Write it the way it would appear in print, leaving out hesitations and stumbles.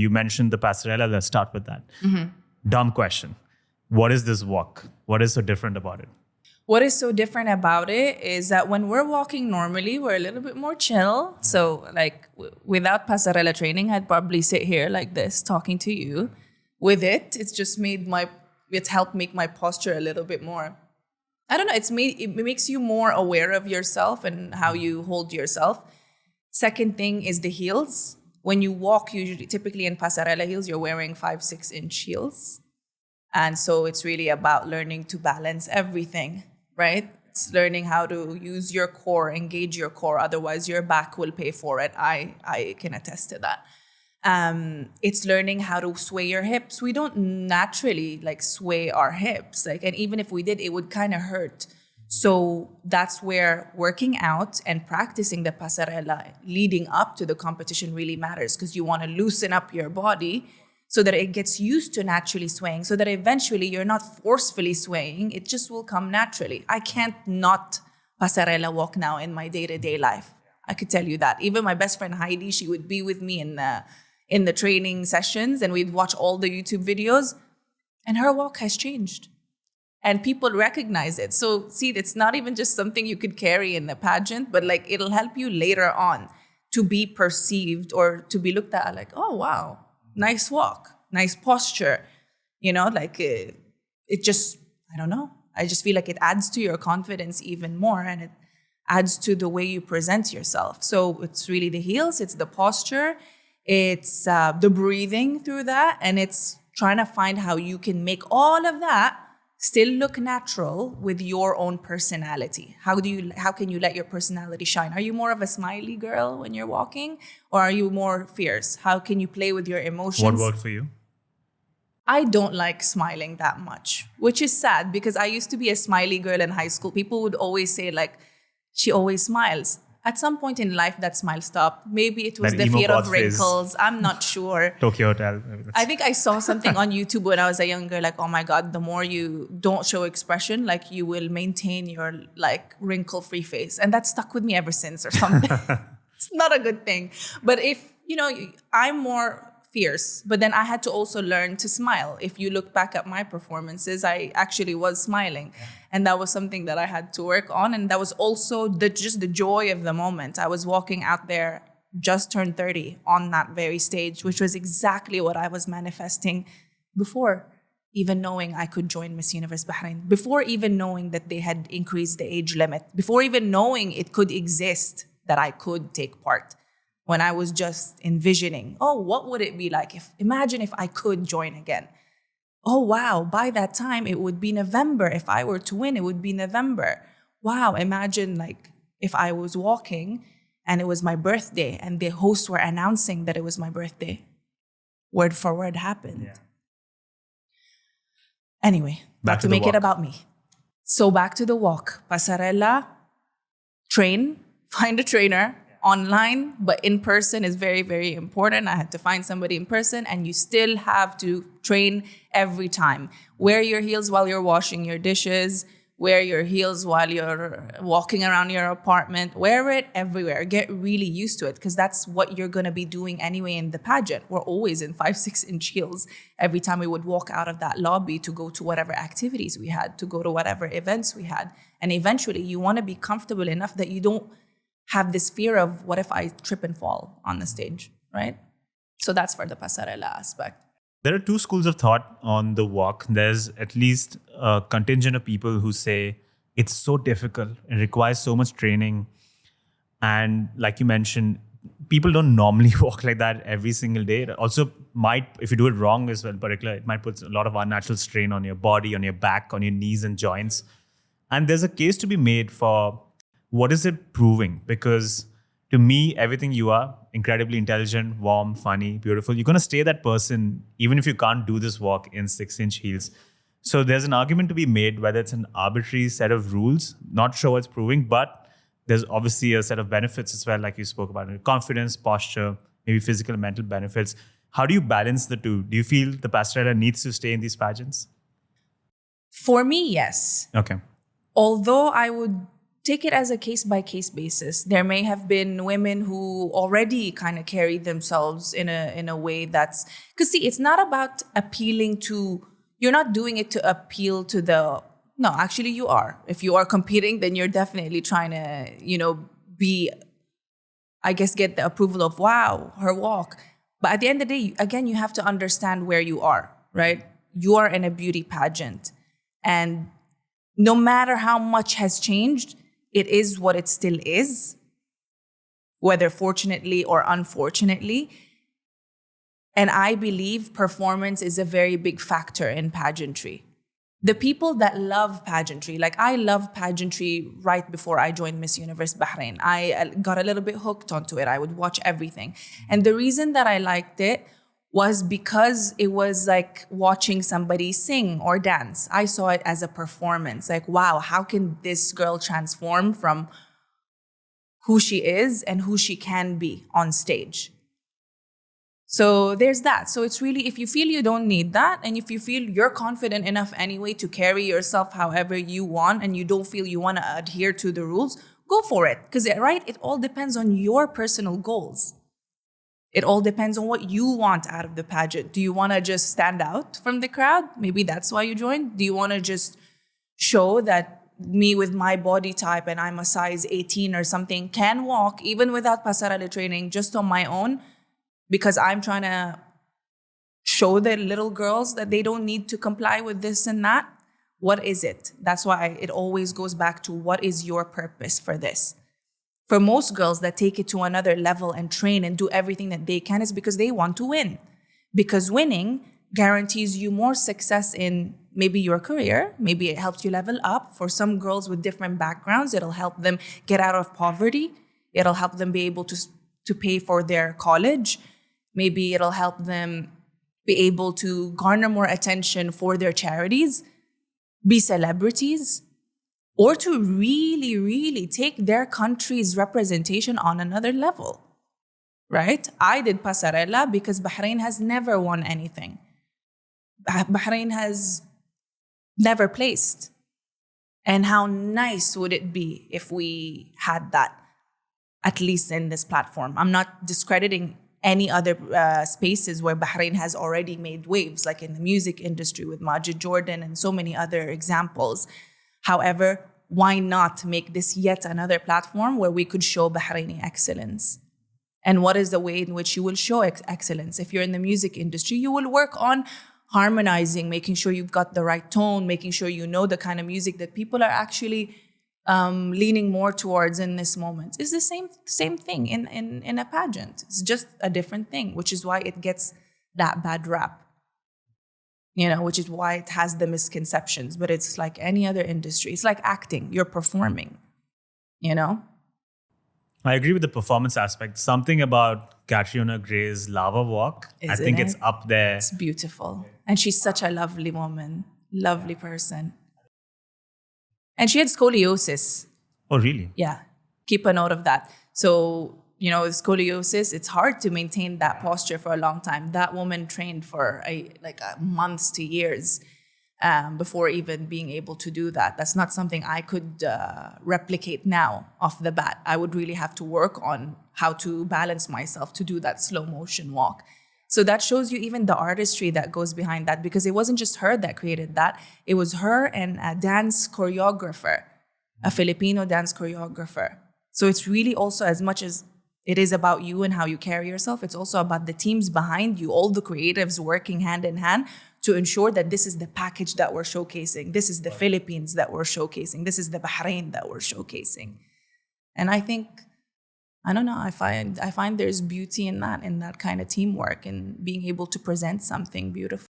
you mentioned the pasarela. Let's start with that. Dumb question. What is this walk? What is so different about it? What is so different about it is that when we're walking normally, we're a little bit more chill. So like without pasarela training, I'd probably sit here like this talking to you. With it, it's helped make my posture a little bit more, I don't know, it makes you more aware of yourself and how you hold yourself. Second thing is the heels. When you walk, usually, typically in pasarela heels, you're wearing 5-6 inch heels. And so it's really about learning to balance everything, right? It's learning how to use your core, engage your core. Otherwise, your back will pay for it. I can attest to that. It's learning how to sway your hips. We don't naturally sway our hips. And even if we did, it would kind of hurt. So that's where working out and practicing the pasarela leading up to the competition really matters, because you want to loosen up your body so that it gets used to naturally swaying, so that eventually you're not forcefully swaying. It just will come naturally. I can't not pasarela walk now in my day-to-day life. I could tell you that. Even my best friend Heidi, she would be with me in the training sessions, and we'd watch all the YouTube videos, and her walk has changed. And people recognize it. So see, it's not even just something you could carry in the pageant, but it'll help you later on to be perceived or to be looked at like, oh, wow, nice walk, nice posture. It just, I don't know. I just feel like it adds to your confidence even more, and it adds to the way you present yourself. So it's really the heels, it's the posture, it's the breathing through that, and it's trying to find how you can make all of that still look natural with your own personality. How can you let your personality shine? Are you more of a smiley girl when you're walking, or are you more fierce? How can you play with your emotions? What worked for you? I don't like smiling that much, which is sad, because I used to be a smiley girl in high school. People would always say she always smiles. At some point in life, that smile stopped. Maybe it was That the emo fear of goth wrinkles. phase. I'm not sure. Tokyo Hotel. I think I saw something on YouTube when I was a young girl, oh my God, the more you don't show expression, you will maintain your wrinkle-free face. And that stuck with me ever since or something. It's not a good thing. But if, I'm more fierce, but then I had to also learn to smile. If you look back at my performances, I actually was smiling. And that was something that I had to work on. And that was also just the joy of the moment. I was walking out there, just turned 30 on that very stage, which was exactly what I was manifesting before even knowing I could join Miss Universe Bahrain, before even knowing that they had increased the age limit, before even knowing it could exist, that I could take part. When I was just envisioning, what would it be like imagine if I could join again? Oh, wow, by that time, it would be November. If I were to win, it would be November. Wow, imagine if I was walking and it was my birthday and the hosts were announcing that it was my birthday. Word for word happened. Yeah. Anyway, Back not to to the make it walk. about me. So back to the walk. Pasarela, train, find a trainer. Online, but in person is very, very important. I had to find somebody in person, and you still have to train every time. Wear your heels while you're washing your dishes. Wear your heels while you're walking around your apartment. Wear it everywhere. Get really used to it, because that's what you're going to be doing anyway in the pageant. We're always in 5-6 inch heels every time we would walk out of that lobby to go to whatever activities we had, to go to whatever events we had. And eventually you want to be comfortable enough that you don't have this fear of what if I trip and fall on the stage, right? So that's for the pasarela aspect. There are two schools of thought on the walk. There's at least a contingent of people who say it's so difficult, it requires so much training. And like you mentioned, people don't normally walk like that every single day. It also might, if you do it wrong as well, in particular, it might put a lot of unnatural strain on your body, on your back, on your knees and joints. And there's a case to be made for what is it proving? Because to me, everything you are, incredibly intelligent, warm, funny, beautiful, you're going to stay that person even if you can't do this walk in 6 inch heels. So there's an argument to be made whether it's an arbitrary set of rules, not sure what it's proving, but there's obviously a set of benefits as well, like you spoke about, confidence, posture, maybe physical and mental benefits. How do you balance the two? Do you feel the pasarela needs to stay in these pageants? For me, yes. Okay. Although I would take it as a case by case basis. There may have been women who already kind of carry themselves in a way that's, because see, it's not about appealing to, you're not doing it to appeal to no, actually you are. If you are competing, then you're definitely trying to, be, I guess, get the approval of, wow, her walk. But at the end of the day, again, you have to understand where you are, right? You are in a beauty pageant. And no matter how much has changed, it is what it still is, whether fortunately or unfortunately. And I believe performance is a very big factor in pageantry. The people that love pageantry, like I loved pageantry right before I joined Miss Universe Bahrain. I got a little bit hooked onto it. I would watch everything. And the reason that I liked it was because it was like watching somebody sing or dance. I saw it as a performance. Like, wow, how can this girl transform from who she is and who she can be on stage? So there's that. So it's really, if you feel you don't need that, and if you feel you're confident enough anyway to carry yourself however you want, and you don't feel you want to adhere to the rules, go for it. Because, right, it all depends on your personal goals. It all depends on what you want out of the pageant. Do you want to just stand out from the crowd? Maybe that's why you joined. Do you want to just show that me with my body type and I'm a size 18 or something can walk even without pasarela training just on my own? Because I'm trying to show the little girls that they don't need to comply with this and that. What is it? That's why it always goes back to, what is your purpose for this? For most girls that take it to another level and train and do everything that they can, is because they want to win. Because winning guarantees you more success in maybe your career. Maybe it helps you level up. For some girls with different backgrounds, it'll help them get out of poverty. It'll help them be able to pay for their college. Maybe it'll help them be able to garner more attention for their charities, be celebrities, or to really, really take their country's representation on another level, right? I did Pasarela because Bahrain has never won anything. Bahrain has never placed. And how nice would it be if we had that, at least in this platform? I'm not discrediting any other spaces where Bahrain has already made waves, like in the music industry with Majid Jordan and so many other examples. However, why not make this yet another platform where we could show Bahraini excellence? And what is the way in which you will show excellence? If you're in the music industry, you will work on harmonizing, making sure you've got the right tone, making sure you know the kind of music that people are actually leaning more towards in this moment. It's the same thing in a pageant. It's just a different thing, which is why it gets that bad rap. Which is why it has the misconceptions. But it's like any other industry. It's like acting. You're performing, I agree with the performance aspect. Something about Catriona Gray's Lava Walk, I think it's up there. It's beautiful. And she's such a lovely woman. Lovely person. And she had scoliosis. Oh, really? Yeah. Keep a note of that. So, with scoliosis, it's hard to maintain that posture for a long time. That woman trained for months to years before even being able to do that. That's not something I could replicate now off the bat. I would really have to work on how to balance myself to do that slow motion walk. So that shows you even the artistry that goes behind that, because it wasn't just her that created that. It was her and a dance choreographer, a Filipino dance choreographer. So it's really also, as much as it is about you and how you carry yourself, it's also about the teams behind you, all the creatives working hand in hand to ensure that this is the package that we're showcasing. This is the Philippines that we're showcasing. This is the Bahrain that we're showcasing. And I think, I don't know, I find there's beauty in that kind of teamwork and being able to present something beautiful.